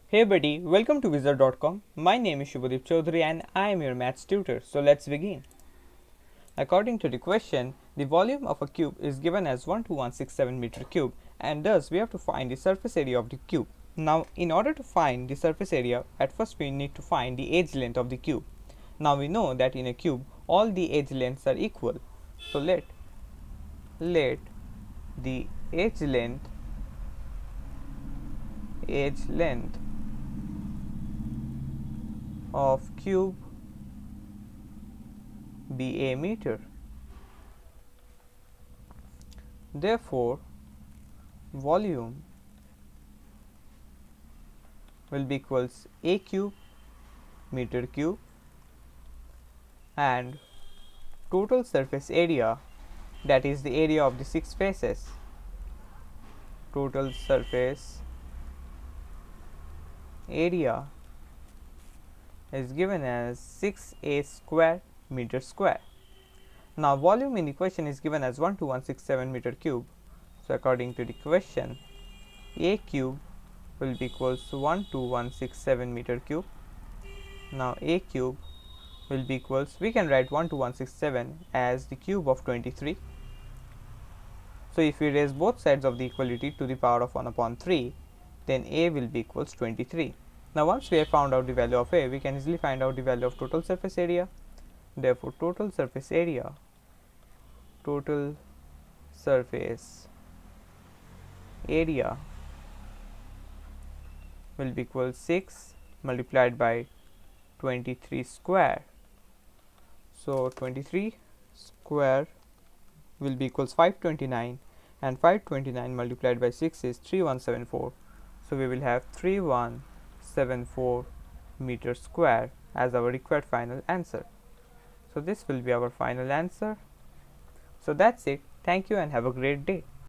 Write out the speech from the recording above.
Hey buddy, welcome to Wizard.com. My name is Shubhadeep Chaudhary and I am your maths tutor. So let's begin. According to the question, the volume of a cube is given as 12167 meter cube, and thus we have to find the surface area of the cube. Now in order to find the surface area, at first we need to find the edge length of the cube. Now we know that in a cube all the edge lengths are equal. So let the edge length of cube be a meter. Therefore, volume will be equals a cube meter cube, and total surface area, that is the area of the six faces, total surface area is given as 6a square meter square. Now volume in the question is given as 12167 meter cube. So according to the question, a cube will be equals to 12167 meter cube. Now a cube will be equals, we can write 12167 as the cube of 23. So if we raise both sides of the equality to the power of 1 upon 3, then a will be equals 23. Now once we have found out the value of a, we can easily find out the value of total surface area. Therefore total surface area will be equal 6 multiplied by 23 square. So 23 square will be equals 529, and 529 multiplied by 6 is 3174. So we will have 3174 meter square as our required final answer. So this will be our final answer. So that's it. Thank you and have a great day.